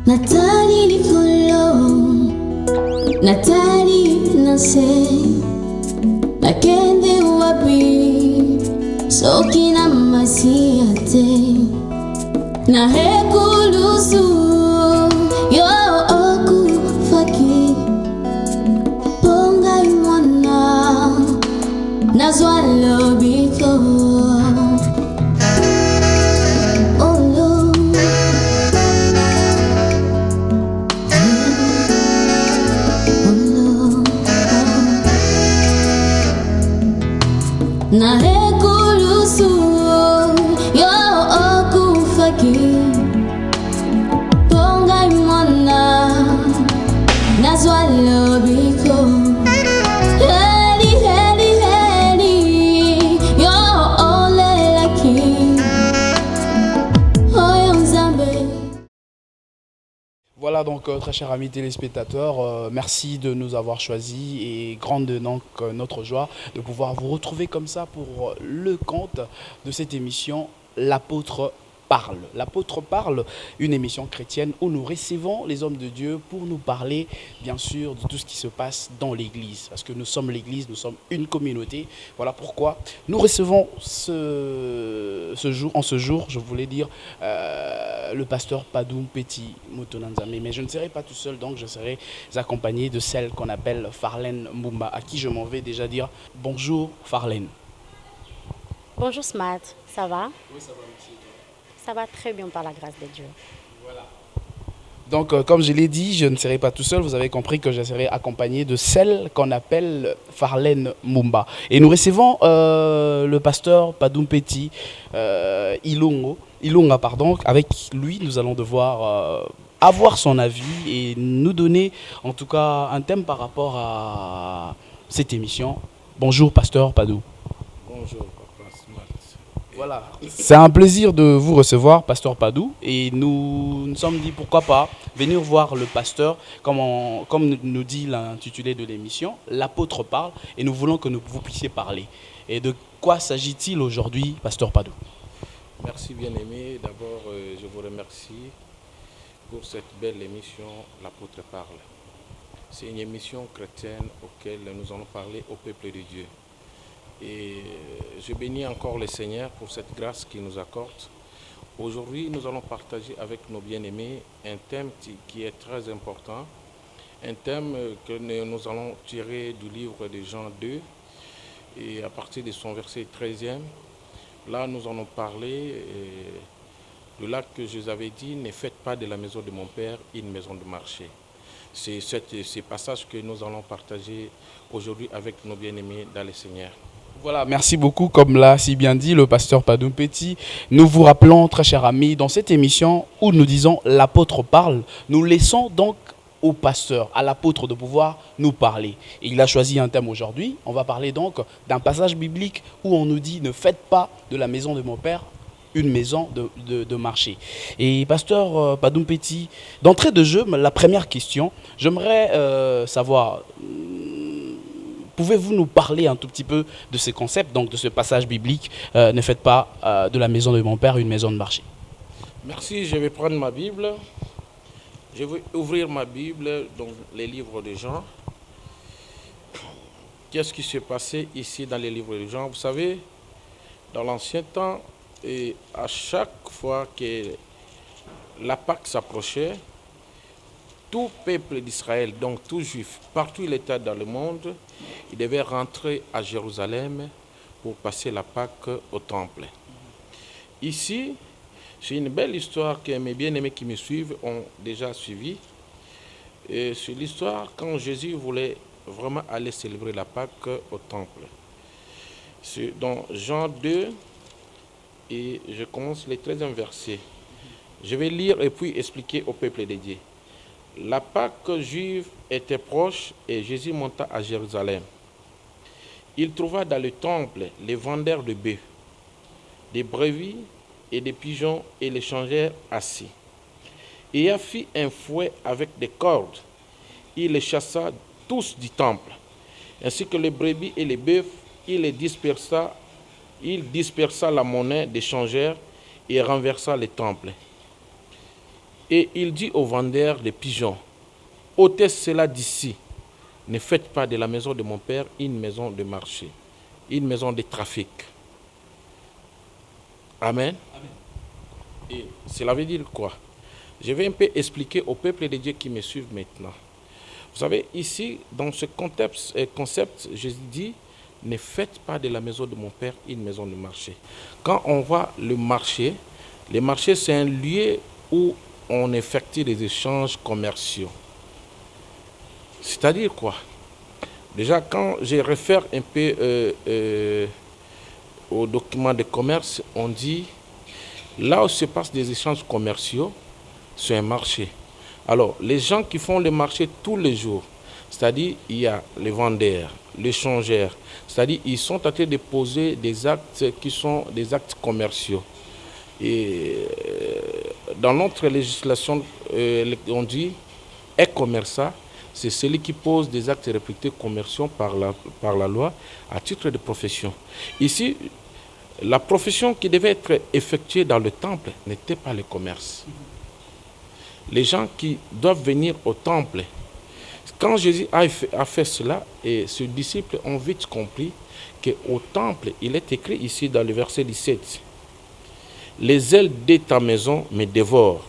Natali likolo, Natali nase, nakende wapi, soki na masiate, na hekulusu, yo oku faki, ponga imwana, nazwa lobiko. Na hekulusu yo okufaki ponga imwana nazwa lobiko heli heli heli yo olelaki oyo nzambe. Voilà donc très chers amis téléspectateurs, merci de nous avoir choisis et grande donc notre joie de pouvoir vous retrouver comme ça pour le compte de cette émission L'Apôtre Parle. L'Apôtre Parle, une émission chrétienne où nous recevons les hommes de Dieu pour nous parler bien sûr de tout ce qui se passe dans l'église. Parce que nous sommes l'église, nous sommes une communauté. Voilà pourquoi nous recevons en ce jour, je voulais dire, le pasteur Padoum Petit Motonanzame. Mais je ne serai pas tout seul, donc je serai accompagné de celle qu'on appelle Farlène Mbumba, à qui je m'en vais déjà dire bonjour Farlène. Bonjour Smart, ça va? Oui, ça va, merci. Ça va très bien par la grâce de Dieu. Voilà. Donc, comme je l'ai dit, je ne serai pas tout seul. Vous avez compris que je serai accompagné de celle qu'on appelle Farlène Mbumba. Et nous recevons le pasteur Padoum Petit Ilunga, pardon. Avec lui, nous allons devoir avoir son avis et nous donner, en tout cas, un thème par rapport à cette émission. Bonjour, pasteur Padoum. Bonjour, papa Smart. Voilà, c'est un plaisir de vous recevoir, pasteur Padou, et nous nous sommes dit pourquoi pas venir voir le pasteur, comme nous dit l'intitulé de l'émission, l'apôtre parle, et nous voulons que vous puissiez parler. Et de quoi s'agit-il aujourd'hui, pasteur Padou? Merci bien-aimé. D'abord, je vous remercie pour cette belle émission, l'apôtre parle. C'est une émission chrétienne auquel nous allons parler au peuple de Dieu. Et je bénis encore le Seigneur pour cette grâce qu'il nous accorde. Aujourd'hui, nous allons partager avec nos bien-aimés un thème qui est très important, un thème que nous allons tirer du livre de Jean 2, et à partir de son verset 13e, là nous allons parler de là que je vous avais dit, ne faites pas de la maison de mon Père une maison de marché. C'est ce passage que nous allons partager aujourd'hui avec nos bien-aimés dans le Seigneur. Voilà, merci beaucoup. Comme l'a si bien dit le pasteur Padoum Petit, nous vous rappelons, très chers amis, dans cette émission où nous disons l'apôtre parle, nous laissons donc au pasteur, à l'apôtre de pouvoir nous parler. Et il a choisi un thème aujourd'hui. On va parler donc d'un passage biblique où on nous dit ne faites pas de la maison de mon Père une maison de marché. Et pasteur Padoum Petit, d'entrée de jeu, la première question, j'aimerais savoir... Pouvez-vous nous parler un tout petit peu de ces concepts, donc de ce passage biblique, ne faites pas de la maison de mon Père une maison de marché? Merci, je vais prendre ma Bible. Je vais ouvrir ma Bible dans les livres de Jean. Qu'est-ce qui s'est passé ici dans les livres de Jean? Vous savez, dans l'ancien temps, et à chaque fois que la Pâque s'approchait, tout peuple d'Israël, donc tout juif, partout où il était dans le monde, il devait rentrer à Jérusalem pour passer la Pâque au temple. Ici, c'est une belle histoire que mes bien-aimés qui me suivent ont déjà suivie. C'est l'histoire quand Jésus voulait vraiment aller célébrer la Pâque au temple. C'est dans Jean 2, et je commence le 13e verset. Je vais lire et puis expliquer au peuple de Dieu. La Pâque juive était proche et Jésus monta à Jérusalem. Il trouva dans le temple les vendeurs de bœufs, des brebis et des pigeons et les changèrent assis. Et il fit un fouet avec des cordes. Il les chassa tous du temple, ainsi que les brebis et les bœufs. Il dispersa la monnaie des changeurs et renversa le temple. Et il dit aux vendeurs de pigeons, ôtez cela d'ici. Ne faites pas de la maison de mon père une maison de marché, une maison de trafic. Amen. Et cela veut dire quoi? Je vais un peu expliquer au peuple de Dieu qui me suivent maintenant. Vous savez, ici, dans ce concept, je dis, ne faites pas de la maison de mon père une maison de marché. Quand on voit le marché c'est un lieu où on effectue des échanges commerciaux. C'est-à-dire quoi? Déjà, quand je réfère un peu aux documents de commerce, on dit, là où se passent des échanges commerciaux, c'est un marché. Alors, les gens qui font le marché tous les jours, c'est-à-dire il y a les vendeurs, les changeurs, c'est-à-dire ils sont en train de poser des actes qui sont des actes commerciaux. Et dans notre législation, on dit e-commerçant, c'est celui qui pose des actes réputés commerciaux par la loi à titre de profession. Ici, la profession qui devait être effectuée dans le temple n'était pas le commerce. Les gens qui doivent venir au temple, quand Jésus a fait cela, et ses disciples ont vite compris qu'au temple, il est écrit ici dans le verset 17, « Les ailes de ta maison me dévorent ».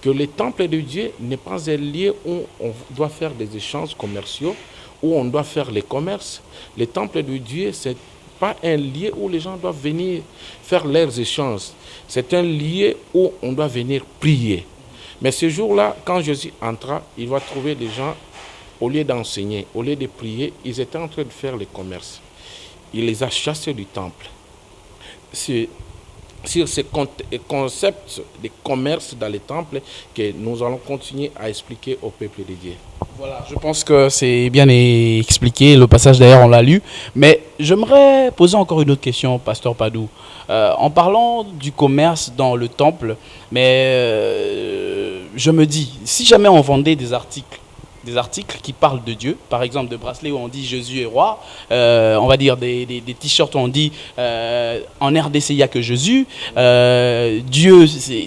Que le temple de Dieu n'est pas un lieu où on doit faire des échanges commerciaux, où on doit faire les commerces. Le temple de Dieu, ce n'est pas un lieu où les gens doivent venir faire leurs échanges. C'est un lieu où on doit venir prier. Mais ce jour-là, quand Jésus entra, il va trouver des gens, au lieu d'enseigner, au lieu de prier, ils étaient en train de faire le commerce. Il les a chassés du temple. C'est sur ce concept de commerce dans les temples que nous allons continuer à expliquer au peuple de Dieu. Voilà, je pense que c'est bien expliqué. Le passage d'ailleurs, on l'a lu. Mais j'aimerais poser encore une autre question, Pasteur Padou. En parlant du commerce dans le temple, je me dis, si jamais on vendait des articles qui parlent de Dieu, par exemple des bracelets où on dit Jésus est roi, on va dire des t-shirts où on dit en RDC il n'y a que Jésus, Dieu,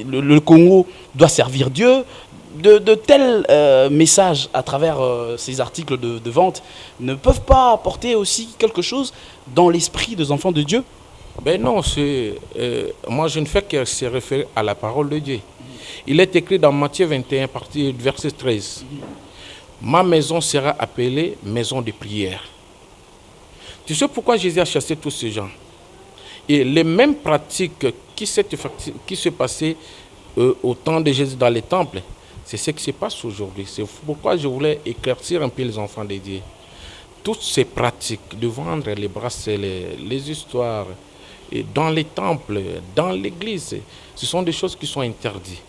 le Congo doit servir Dieu. De tels messages à travers ces articles de vente ne peuvent pas apporter aussi quelque chose dans l'esprit des enfants de Dieu? Ben non, moi je ne fais que se référer à la parole de Dieu. Il est écrit dans Matthieu 21, partie verset 13. Ma maison sera appelée maison de prière. Tu sais pourquoi Jésus a chassé tous ces gens? Et les mêmes pratiques qui se passaient au temps de Jésus dans les temples, c'est ce qui se passe aujourd'hui. C'est pourquoi je voulais éclaircir un peu les enfants de Dieu. Toutes ces pratiques de vendre les bracelets, les histoires, et dans les temples, dans l'église, ce sont des choses qui sont interdites.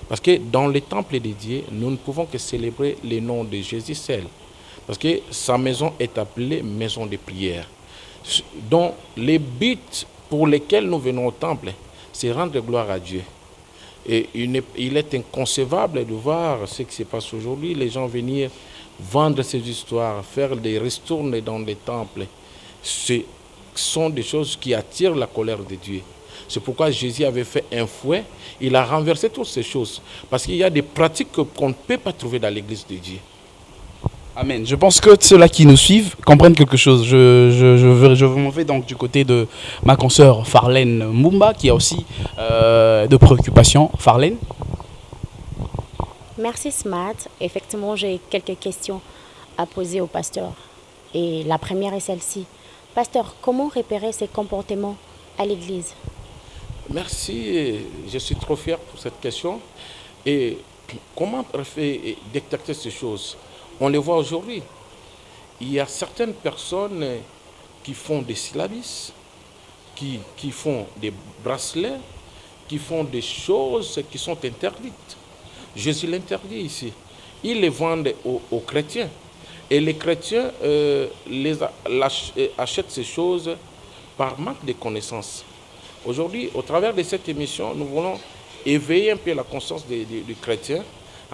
Parce que dans le temple de Dieu, nous ne pouvons que célébrer le nom de Jésus seul. Parce que sa maison est appelée maison de prière. Donc, les buts pour lesquels nous venons au temple, c'est rendre gloire à Dieu. Et il est inconcevable de voir ce qui se passe aujourd'hui. Les gens venir vendre ces histoires, faire des ristournes dans les temples. Ce sont des choses qui attirent la colère de Dieu. C'est pourquoi Jésus avait fait un fouet. Il a renversé toutes ces choses. Parce qu'il y a des pratiques qu'on ne peut pas trouver dans l'église de Dieu. Amen. Je pense que ceux-là qui nous suivent comprennent quelque chose. Je m'en vais donc du côté de ma consoeur Farlène Mumba, qui a aussi de préoccupations. Farlène? Merci Smart. Effectivement, j'ai quelques questions à poser au pasteur. Et la première est celle-ci. Pasteur, comment repérer ces comportements à l'église? Merci, je suis trop fier pour cette question. Et comment détecter ces choses? On les voit aujourd'hui. Il y a certaines personnes qui font des syllabis, qui font des bracelets, qui font des choses qui sont interdites. Jésus l'interdit ici. Ils les vendent aux chrétiens. Et les chrétiens achètent ces choses par manque de connaissances. Aujourd'hui, au travers de cette émission, nous voulons éveiller un peu la conscience du chrétien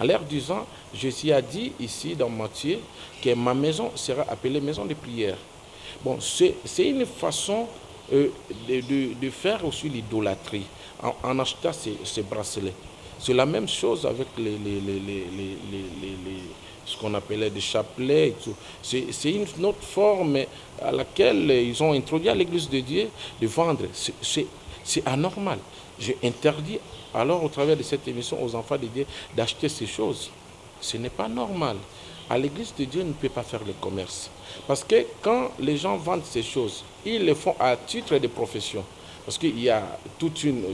en leur disant, Jésus a dit ici dans Matthieu que ma maison sera appelée maison de prière. Bon, c'est une façon de faire aussi l'idolâtrie en achetant ces bracelets. C'est la même chose avec ce qu'on appelait des chapelets et tout. C'est une autre forme à laquelle ils ont introduit à l'Église de Dieu de vendre. C'est anormal. J'ai interdit alors au travers de cette émission aux enfants de Dieu d'acheter ces choses. Ce n'est pas normal. À l'Église de Dieu, on ne peut pas faire le commerce. Parce que quand les gens vendent ces choses, ils le font à titre de profession. Parce qu'il y a toute une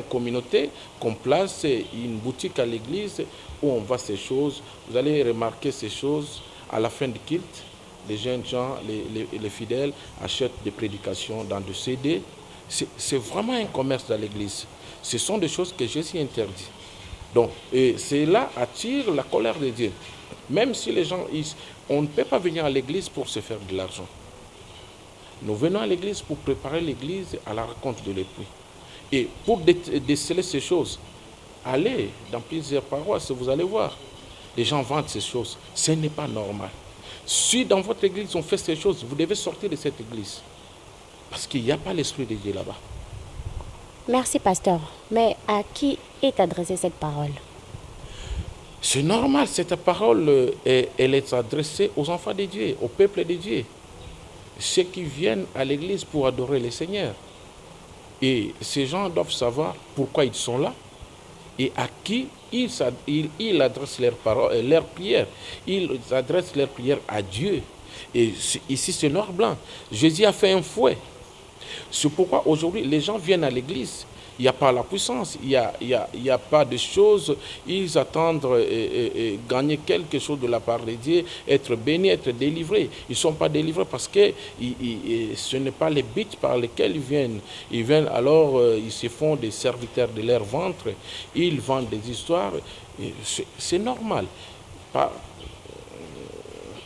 communauté qu'on place une boutique à l'église où on vend ces choses. Vous allez remarquer ces choses à la fin du culte. Les jeunes gens, les fidèles achètent des prédications dans des CD. C'est vraiment un commerce dans l'église. Ce sont des choses que Jésus interdit. Donc, cela attire la colère de Dieu. Même si les gens, on ne peut pas venir à l'église pour se faire de l'argent. Nous venons à l'église pour préparer l'église à la rencontre de l'époux. Et pour déceler ces choses, allez dans plusieurs paroisses, vous allez voir. Les gens vendent ces choses. Ce n'est pas normal. Si dans votre église on fait ces choses, vous devez sortir de cette église. Parce qu'il n'y a pas l'Esprit de Dieu là-bas. Merci, pasteur. Mais à qui est adressée cette parole? C'est normal, cette parole, elle est adressée aux enfants de Dieu, au peuple de Dieu. Ceux qui viennent à l'église pour adorer le Seigneur. Et ces gens doivent savoir pourquoi ils sont là et à qui ils adressent leurs prières. Ils adressent leurs prières à Dieu. Et ici, c'est noir blanc. Jésus a fait un fouet. C'est pourquoi aujourd'hui, les gens viennent à l'église. Il n'y a pas la puissance, il n'y a pas de choses. Ils attendent gagner quelque chose de la part de Dieu, être bénis, être délivrés. Ils ne sont pas délivrés parce que ce n'est pas les buts par lesquels ils viennent. Ils viennent alors, ils se font des serviteurs de leur ventre. Ils vendent des histoires. C'est normal.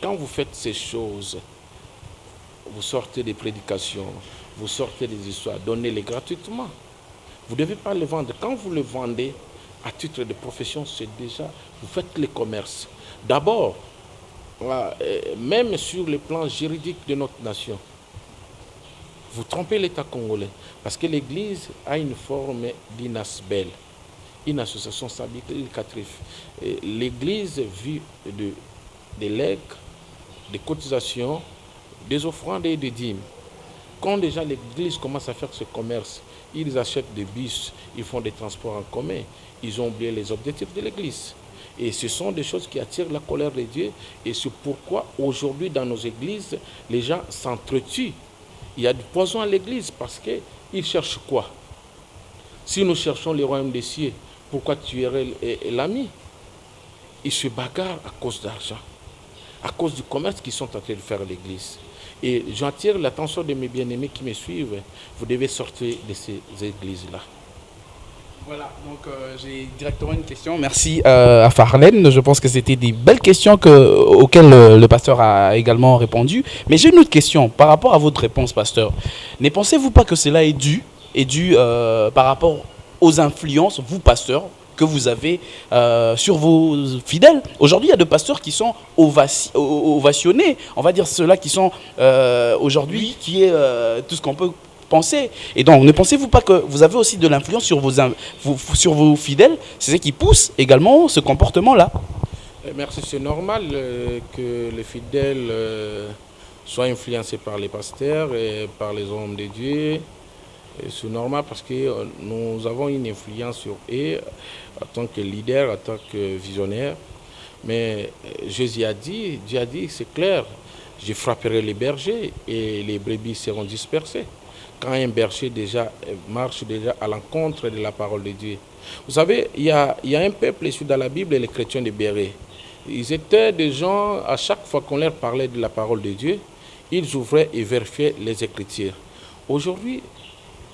Quand vous faites ces choses, vous sortez des prédications, vous sortez des histoires, donnez-les gratuitement. Vous ne devez pas le vendre. Quand vous le vendez à titre de profession, c'est déjà, vous faites le commerce. D'abord, même sur le plan juridique de notre nation, vous trompez l'État congolais. Parce que l'Église a une forme d'INASBEL, une association syndicale. L'Église vit des legs, des cotisations, des offrandes et des dîmes. Quand déjà l'Église commence à faire ce commerce, ils achètent des bus, ils font des transports en commun. Ils ont oublié les objectifs de l'Église. Et ce sont des choses qui attirent la colère de Dieu. Et c'est pourquoi aujourd'hui dans nos églises, les gens s'entretuent. Il y a du poison à l'Église parce qu'ils cherchent quoi? Si nous cherchons le royaume des cieux, pourquoi tuerais l'ami? Ils se bagarrent à cause d'argent, à cause du commerce qu'ils sont en train de faire à l'Église. Et j'attire l'attention de mes bien-aimés qui me suivent. Vous devez sortir de ces églises-là. Voilà, donc j'ai directement une question. Merci à Farlène. Je pense que c'était des belles questions auxquelles le pasteur a également répondu. Mais j'ai une autre question par rapport à votre réponse, pasteur. Ne pensez-vous pas que cela est dû par rapport aux influences, vous, pasteur, que vous avez sur vos fidèles? Aujourd'hui, il y a des pasteurs qui sont ovationnés, on va dire ceux-là qui sont aujourd'hui, qui est tout ce qu'on peut penser. Et donc, ne pensez-vous pas que vous avez aussi de l'influence sur vos fidèles? C'est ce qui pousse également ce comportement-là. Merci, c'est normal que les fidèles soient influencés par les pasteurs et par les hommes de Dieu. C'est normal parce que nous avons une influence sur eux en tant que leader, en tant que visionnaire. Mais Jésus a dit, Dieu a dit, c'est clair, je frapperai les bergers et les brebis seront dispersées. Quand un berger marche déjà à l'encontre de la parole de Dieu. Vous savez, il y a un peuple issu dans la Bible, les chrétiens de Béret. Ils étaient des gens, à chaque fois qu'on leur parlait de la parole de Dieu, ils ouvraient et vérifiaient les Écritures. Aujourd'hui,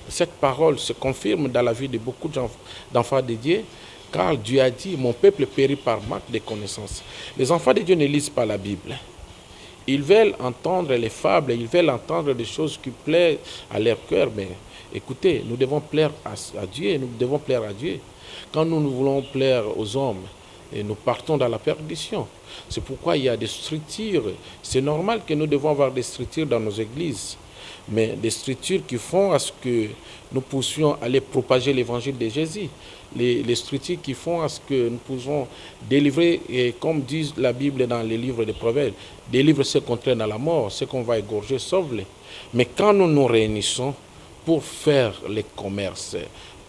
cette parole se confirme dans la vie de beaucoup d'enfants de Dieu, car Dieu a dit, mon peuple périt par manque de connaissances. Les enfants de Dieu ne lisent pas la Bible. Ils veulent entendre les fables, ils veulent entendre des choses qui plaisent à leur cœur. Mais écoutez, nous devons plaire à Dieu, nous devons plaire à Dieu. Quand nous voulons plaire aux hommes, et nous partons dans la perdition. C'est pourquoi il y a des structures. C'est normal que nous devons avoir des structures dans nos églises. mais des structures qui font à ce que nous puissions aller propager l'évangile de Jésus. Les structures qui font à ce que nous pouvons délivrer, et comme dit la Bible dans les livres des Proverbes, délivre ceux qu'on traîne à la mort, ceux qu'on va égorger, sauve-les. Mais quand nous nous réunissons pour faire les commerces,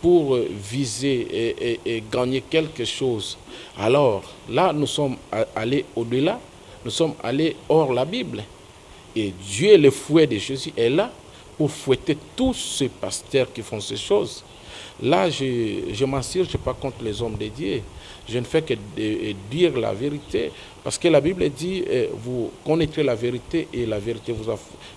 pour viser et gagner quelque chose, alors là, nous sommes allés au-delà, nous sommes allés hors la Bible. Et Dieu, le fouet de Jésus, est là pour fouetter tous ces pasteurs qui font ces choses. Là, je m'en tire, je ne suis pas contre les hommes de Dieu. Je ne fais que dire la vérité. Parce que la Bible dit, vous connaîtrez la vérité et la vérité vous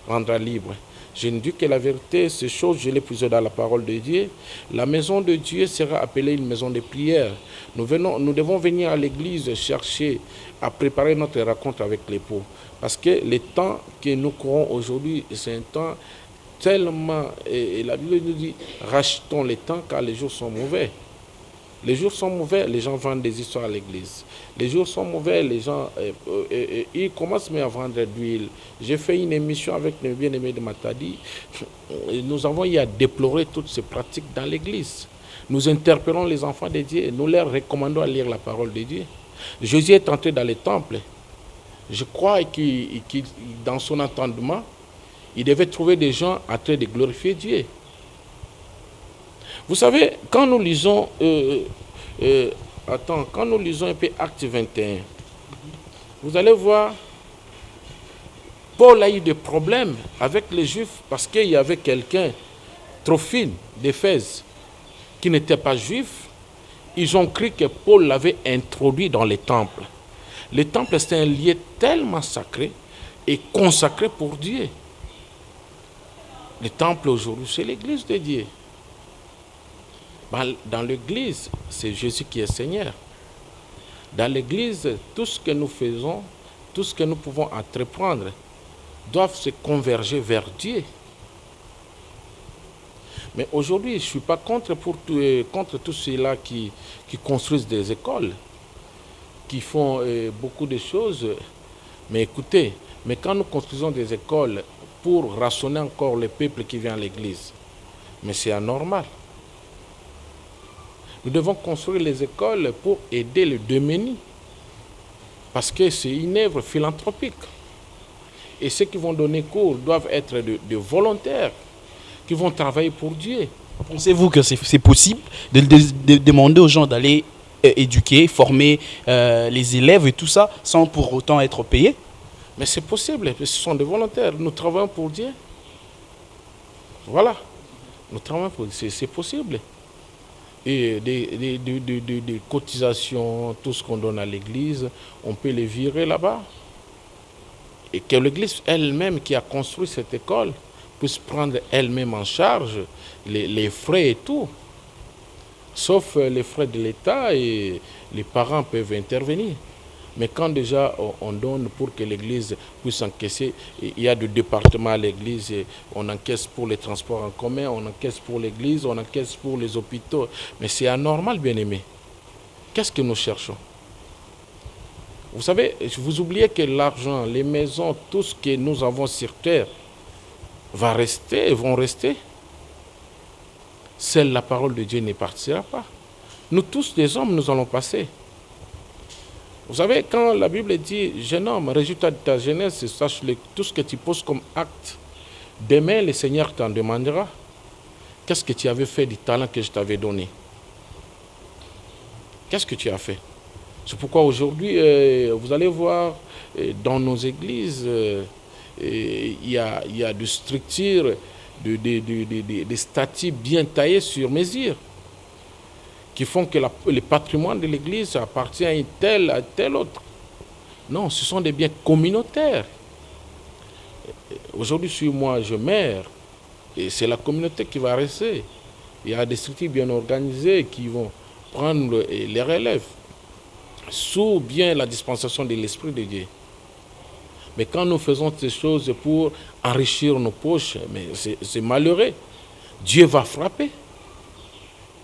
rendra libre. Je ne dis que la vérité, ces choses, je l'ai puisé dans la parole de Dieu. La maison de Dieu sera appelée une maison de prière. Nous devons venir à l'église chercher à préparer notre rencontre avec l'époux. Parce que le temps que nous courons aujourd'hui, c'est un temps tellement... Et la Bible nous dit, rachetons les temps car les jours sont mauvais. Les jours sont mauvais, les gens vendent des histoires à l'église. Les jours sont mauvais, les gens ils commencent même à vendre de l'huile. J'ai fait une émission avec les bien-aimés de Matadi. Nous avons eu à déplorer toutes ces pratiques dans l'église. Nous interpellons les enfants de Dieu, nous leur recommandons à lire la parole de Dieu. Jésus est entré dans les temples. Je crois que dans son entendement, il devait trouver des gens en train de glorifier Dieu. Vous savez, quand nous lisons, quand nous lisons un peu Acte 21, vous allez voir, Paul a eu des problèmes avec les Juifs parce qu'il y avait quelqu'un, Trophime d'Éphèse, qui n'était pas juif. Ils ont cru que Paul l'avait introduit dans les temples. Le temple, c'est un lieu tellement sacré et consacré pour Dieu. Le temple aujourd'hui, c'est l'église de Dieu. Dans l'église, c'est Jésus qui est Seigneur. Dans l'église, tout ce que nous faisons, tout ce que nous pouvons entreprendre, doivent se converger vers Dieu. Mais aujourd'hui, je ne suis pas contre tous ceux-là qui construisent des écoles, qui font beaucoup de choses. Mais écoutez, mais quand nous construisons des écoles pour rationner encore le peuple qui vient à l'église, mais c'est anormal. Nous devons construire les écoles pour aider les démunis. Parce que c'est une œuvre philanthropique. Et ceux qui vont donner cours doivent être de volontaires qui vont travailler pour Dieu. Pensez-vous que c'est possible de demander aux gens d'aller éduquer, former les élèves et tout ça sans pour autant être payés? Mais c'est possible, ce sont des volontaires. Nous travaillons pour Dieu. Voilà. Nous travaillons pour Dieu, c'est possible. Et des cotisations, tout ce qu'on donne à l'église, on peut les virer là-bas. Et que l'église elle-même qui a construit cette école puisse prendre elle-même en charge les frais et tout. Sauf les frais de l'État et les parents peuvent intervenir. Mais quand déjà on donne pour que l'église puisse encaisser, il y a des départements à l'église, on encaisse pour les transports en commun, on encaisse pour l'église, on encaisse pour les hôpitaux. Mais c'est anormal, bien-aimé. Qu'est-ce que nous cherchons? Vous savez, vous oubliez que l'argent, les maisons, tout ce que nous avons sur terre vont rester. Seule la parole de Dieu ne partira pas. Nous tous, les hommes, nous allons passer. Vous savez, quand la Bible dit « Jeune homme, résultat de ta jeunesse, sache tout ce que tu poses comme acte. Demain, le Seigneur t'en demandera. Qu'est-ce que tu avais fait du talent que je t'avais donné? Qu'est-ce que tu as fait? C'est pourquoi aujourd'hui, vous allez voir, dans nos églises, il y a des structures, des statues bien taillées sur mesure, qui font que le patrimoine de l'église appartient à tel autre. Non, ce sont des biens communautaires. Aujourd'hui, si moi je meurs, et c'est la communauté qui va rester. Il y a des structures bien organisées qui vont prendre les relèves sous bien la dispensation de l'Esprit de Dieu. Mais quand nous faisons ces choses pour enrichir nos poches, mais c'est malheureux. Dieu va frapper.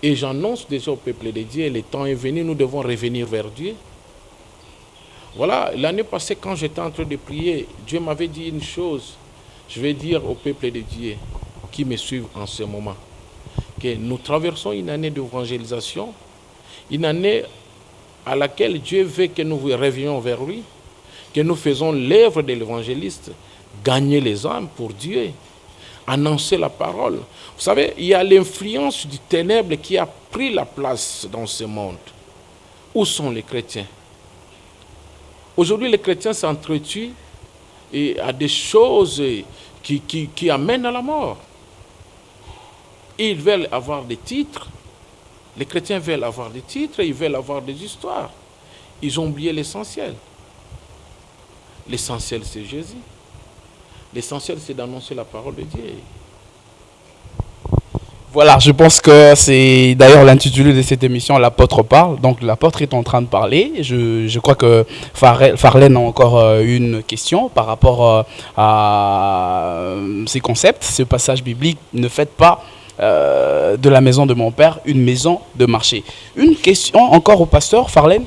Et j'annonce déjà au peuple de Dieu, le temps est venu, nous devons revenir vers Dieu. Voilà, l'année passée, quand j'étais en train de prier, Dieu m'avait dit une chose. je vais dire au peuple de Dieu qui me suivent en ce moment que nous traversons une année d'évangélisation, une année à laquelle Dieu veut que nous revenions vers lui, que nous faisons l'œuvre de l'évangéliste, gagner les âmes pour Dieu, annoncer la parole. Vous savez, il y a l'influence du ténèbre qui a pris la place dans ce monde. Où sont les chrétiens? Aujourd'hui, les chrétiens s'entretuent à des choses qui amènent à la mort. Ils veulent avoir des titres. Les chrétiens veulent avoir des titres, ils veulent avoir des histoires. Ils ont oublié l'essentiel. L'essentiel, c'est Jésus. L'essentiel, c'est d'annoncer la parole de Dieu. Voilà, je pense que c'est d'ailleurs l'intitulé de cette émission, l'apôtre parle. Donc l'apôtre est en train de parler. Je crois que Farlène a encore une question par rapport à ces concepts. Ce passage biblique, ne faites pas de la maison de mon père une maison de marché. Une question encore au pasteur, Farlène.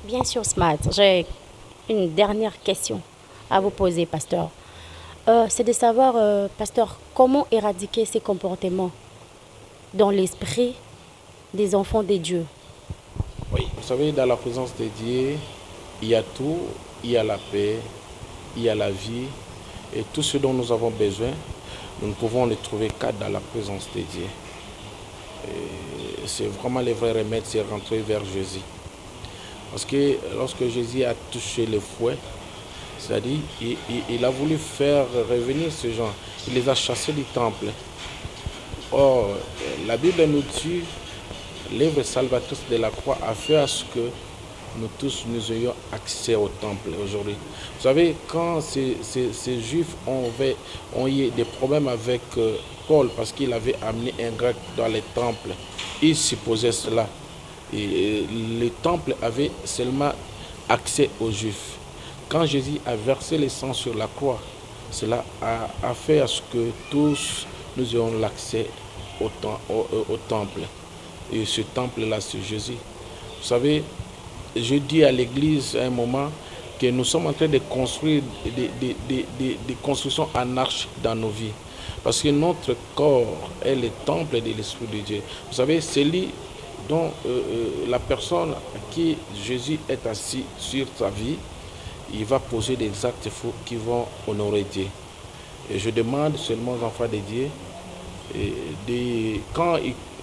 Bien sûr, Smart. J'ai une dernière question à vous poser, pasteur. C'est de savoir, pasteur, comment éradiquer ces comportements dans l'esprit des enfants de Dieu. Oui, vous savez, dans la présence de Dieu, il y a tout, il y a la paix, il y a la vie, et tout ce dont nous avons besoin, nous ne pouvons le trouver qu'à dans la présence de Dieu. Et c'est vraiment le vrai remède, c'est rentrer vers Jésus. Parce que lorsque Jésus a touché le fouet, c'est-à-dire, il a voulu faire revenir ces gens. Il les a chassés du temple. Or, la Bible nous dit, l'œuvre salvatrice de la croix a fait à ce que nous tous nous ayons accès au temple aujourd'hui. Vous savez, quand ces Juifs ont eu des problèmes avec Paul parce qu'il avait amené un grec dans le temple, ils supposaient cela. Et le temple avait seulement accès aux Juifs. Quand Jésus a versé le sang sur la croix, cela a fait à ce que tous nous ayons l'accès au temple. Et ce temple-là, c'est Jésus. Vous savez, je dis à l'Église à un moment que nous sommes en train de construire des constructions anarchiques dans nos vies. Parce que notre corps est le temple de l'Esprit de Dieu. Vous savez, c'est lui dont la personne à qui Jésus est assis sur sa vie, il va poser des actes faux qui vont honorer Dieu. Et je demande seulement aux enfants de Dieu,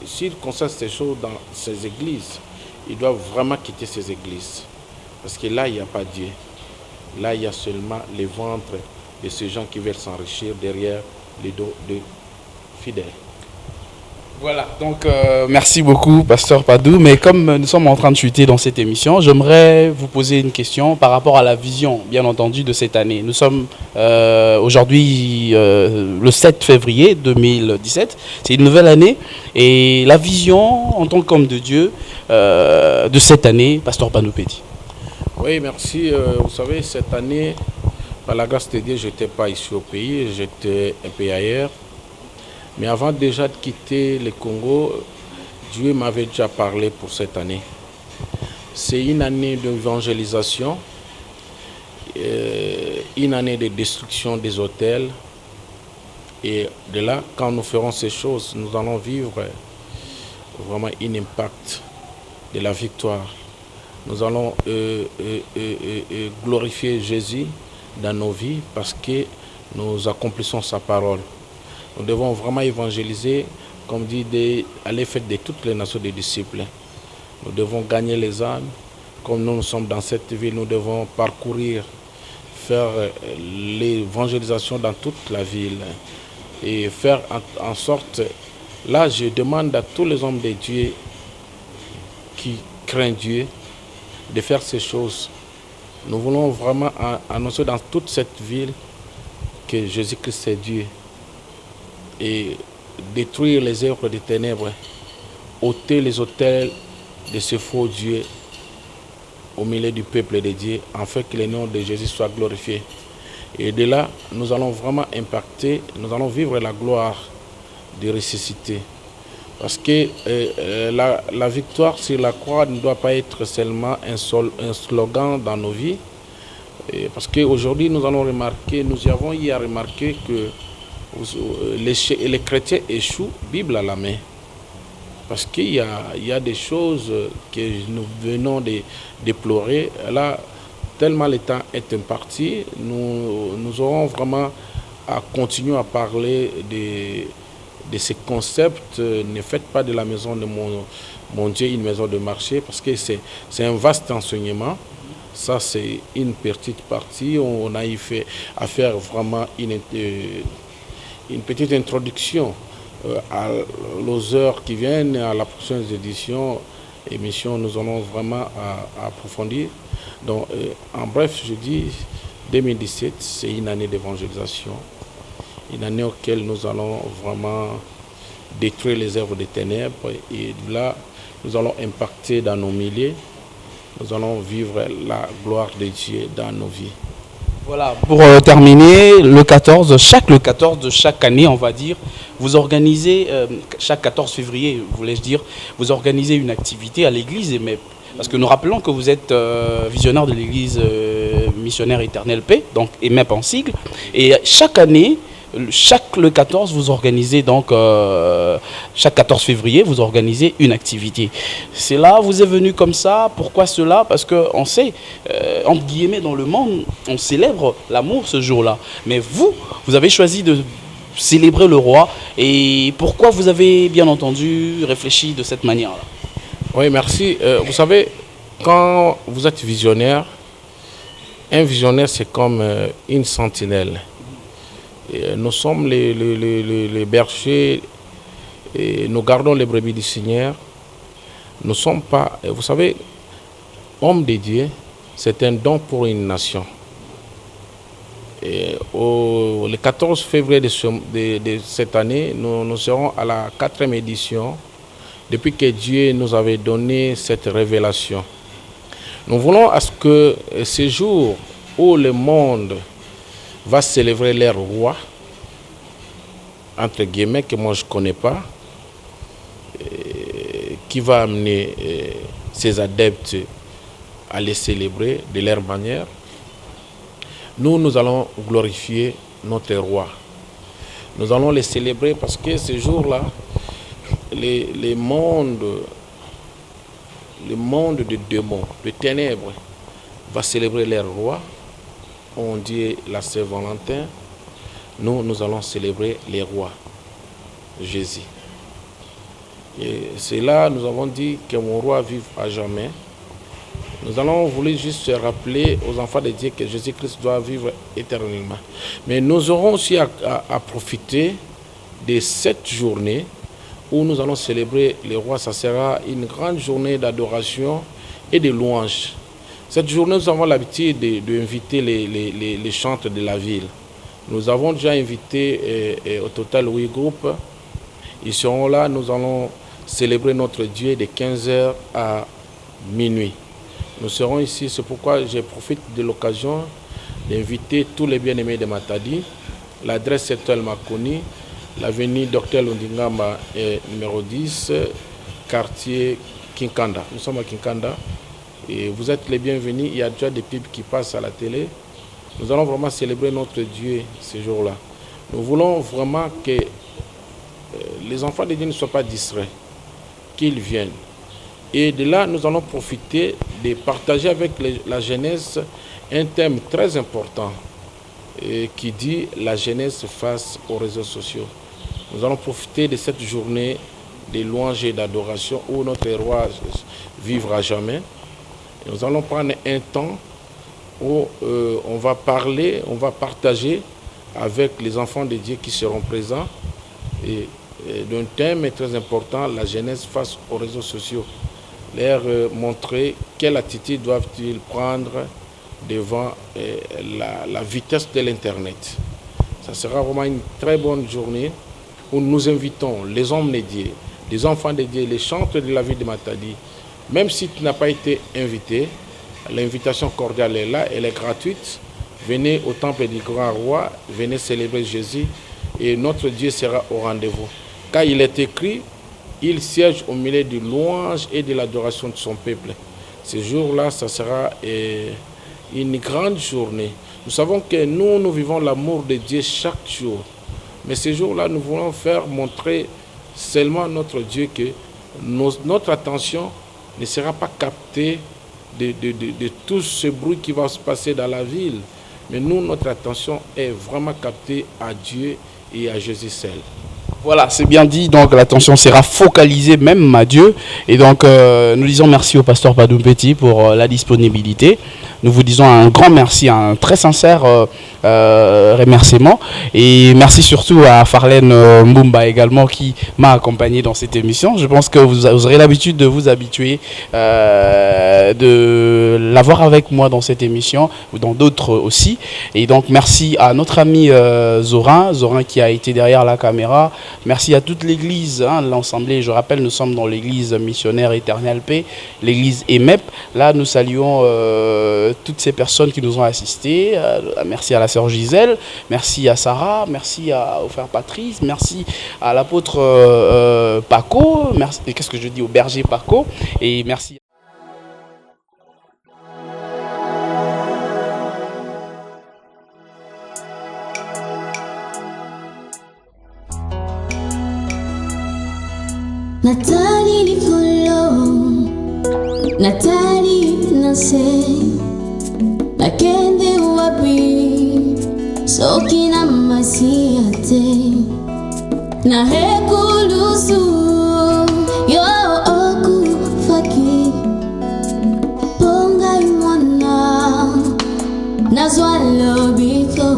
s'ils constatent ces choses dans ces églises, ils doivent vraiment quitter ces églises. Parce que là, il n'y a pas Dieu. Là, il y a seulement les ventres de ces gens qui veulent s'enrichir derrière les dos de fidèles. Voilà, donc merci beaucoup, pasteur Padou. Mais comme nous sommes en train de chuter dans cette émission, j'aimerais vous poser une question par rapport à la vision, bien entendu, de cette année. Nous sommes aujourd'hui le 7 février 2017. C'est une nouvelle année. Et la vision, en tant qu'homme de Dieu, de cette année, pasteur Padou Petit. Oui, merci. Vous savez, cette année, par la grâce de Dieu, je n'étais pas ici au pays, j'étais un peu ailleurs. Mais avant déjà de quitter le Congo, Dieu m'avait déjà parlé pour cette année. C'est une année d'évangélisation, une année de destruction des hôtels. Et de là, quand nous ferons ces choses, nous allons vivre vraiment un impact de la victoire. Nous allons glorifier Jésus dans nos vies parce que nous accomplissons sa parole. Nous devons vraiment évangéliser, comme dit, aller faire de toutes les nations des disciples. Nous devons gagner les âmes. Comme nous sommes dans cette ville, nous devons parcourir, faire l'évangélisation dans toute la ville et faire en sorte, là je demande à tous les hommes de Dieu qui craignent Dieu de faire ces choses. Nous voulons vraiment annoncer dans toute cette ville que Jésus-Christ est Dieu. Et détruire les œuvres des ténèbres, ôter les autels de ce faux Dieu au milieu du peuple de Dieu, afin que le nom de Jésus soit glorifié. Et de là, nous allons vraiment impacter, nous allons vivre la gloire de ressusciter. Parce que la victoire sur la croix ne doit pas être seulement un slogan dans nos vies. Et parce qu'aujourd'hui, nous avons eu à remarquer que les chrétiens échouent, Bible à la main. Parce qu'il y a des choses que nous venons de déplorer. Là, tellement le temps est imparti, nous aurons vraiment à continuer à parler de ces concepts. Ne faites pas de la maison de mon Dieu une maison de marché, parce que c'est un vaste enseignement. Ça, c'est une petite partie. On a eu à faire vraiment une petite introduction aux heures qui viennent, à la prochaine émission, nous allons vraiment approfondir. Donc, en bref, je dis, 2017, c'est une année d'évangélisation, une année auquel nous allons vraiment détruire les œuvres des ténèbres, et là, nous allons impacter dans nos milliers, nous allons vivre la gloire de Dieu dans nos vies. Voilà, pour terminer, le 14 de chaque année, on va dire, vous organisez, chaque 14 février, voulais-je dire, vous organisez une activité à l'église, mais parce que nous rappelons que vous êtes visionnaire de l'église missionnaire éternelle paix, donc EMEP en sigle, et chaque année, le 14, vous organisez donc, chaque 14 février, vous organisez une activité. C'est là, vous est venu comme ça. Pourquoi cela? Parce qu'on sait, entre guillemets, dans le monde, on célèbre l'amour ce jour-là. Mais vous avez choisi de célébrer le roi. Et pourquoi vous avez, bien entendu, réfléchi de cette manière-là? Oui, merci. Vous savez, quand vous êtes visionnaire, un visionnaire, c'est comme une sentinelle. Et nous sommes les bergers, et nous gardons les brebis du Seigneur. Nous ne sommes pas, vous savez, homme de Dieu, c'est un don pour une nation. Et le 14 février de cette année, nous serons à la 4e édition, depuis que Dieu nous avait donné cette révélation. Nous voulons à ce que ce jour où le monde va célébrer leur roi, entre guillemets, que moi je ne connais pas, qui va amener ses adeptes à les célébrer de leur manière. Nous allons glorifier notre roi. Nous allons les célébrer parce que ce jour-là, le monde de démons, de ténèbres, va célébrer leur roi. On dit la Saint-Valentin, nous allons célébrer les rois, Jésus. Et c'est là nous avons dit que mon roi vive à jamais. Nous allons vouloir juste rappeler aux enfants de Dieu que Jésus-Christ doit vivre éternellement. Mais nous aurons aussi à profiter de cette journée où nous allons célébrer les rois. Ça sera une grande journée d'adoration et de louange. Cette journée, nous avons l'habitude d'inviter les chantres de la ville. Nous avons déjà invité au total 8 groupes. Ils seront là, nous allons célébrer notre Dieu de 15h à minuit. Nous serons ici, c'est pourquoi je profite de l'occasion d'inviter tous les bien-aimés de Matadi. L'adresse est tellement connue, l'avenue Dr Lundingamba numéro 10, quartier Kinkanda. Nous sommes à Kinkanda. Et vous êtes les bienvenus, il y a déjà des pubs qui passent à la télé. Nous allons vraiment célébrer notre Dieu ce jour-là. Nous voulons vraiment que les enfants de Dieu ne soient pas distraits, qu'ils viennent. Et de là, nous allons profiter de partager avec la jeunesse un thème très important qui dit la jeunesse face aux réseaux sociaux. Nous allons profiter de cette journée de louange et d'adoration où notre roi vivra jamais. Nous allons prendre un temps où on va parler, on va partager avec les enfants de Dieu qui seront présents. Et d'un thème très important, la jeunesse face aux réseaux sociaux. Leur montrer quelle attitude doivent-ils prendre devant la vitesse de l'Internet. Ça sera vraiment une très bonne journée où nous invitons les hommes de Dieu, les enfants de Dieu, les chantres de la ville de Matadi. Même si tu n'as pas été invité, l'invitation cordiale est là, elle est gratuite. Venez au temple du grand roi, venez célébrer Jésus et notre Dieu sera au rendez-vous. Car il est écrit, il siège au milieu de louanges et de l'adoration de son peuple. Ce jour-là, ça sera une grande journée. Nous savons que nous vivons l'amour de Dieu chaque jour. Mais ce jour-là, nous voulons faire montrer seulement à notre Dieu que notre attention ne sera pas captée de tout ce bruit qui va se passer dans la ville. Mais nous, notre attention est vraiment captée à Dieu et à Jésus seul. Voilà, c'est bien dit. Donc l'attention sera focalisée même à Dieu. Et donc nous disons merci au pasteur Padoum Petit pour la disponibilité. Nous vous disons un grand merci, un très sincère remerciement. Et merci surtout à Farlène Mbumba également qui m'a accompagné dans cette émission. Je pense que vous aurez l'habitude de vous habituer, de l'avoir avec moi dans cette émission ou dans d'autres aussi. Et donc merci à notre ami Zorin qui a été derrière la caméra. Merci à toute l'église, l'Assemblée. Je rappelle, nous sommes dans l'église missionnaire Éternelle Paix, l'église EMEP. Là, nous saluons toutes ces personnes qui nous ont assistés. Merci à la sœur Gisèle, merci à Sarah, merci au frère Patrice, merci à l'apôtre Paco, merci, qu'est-ce que je dis, au berger Paco, et merci. Natali Nicolo, Natali Nase, Nakende wapi, Soki na masiate, Na hekulusu, Yo oku faki, Ponga imwana, Nazwa lobiko.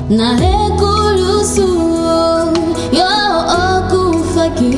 Na hekulusu, yo oku faki.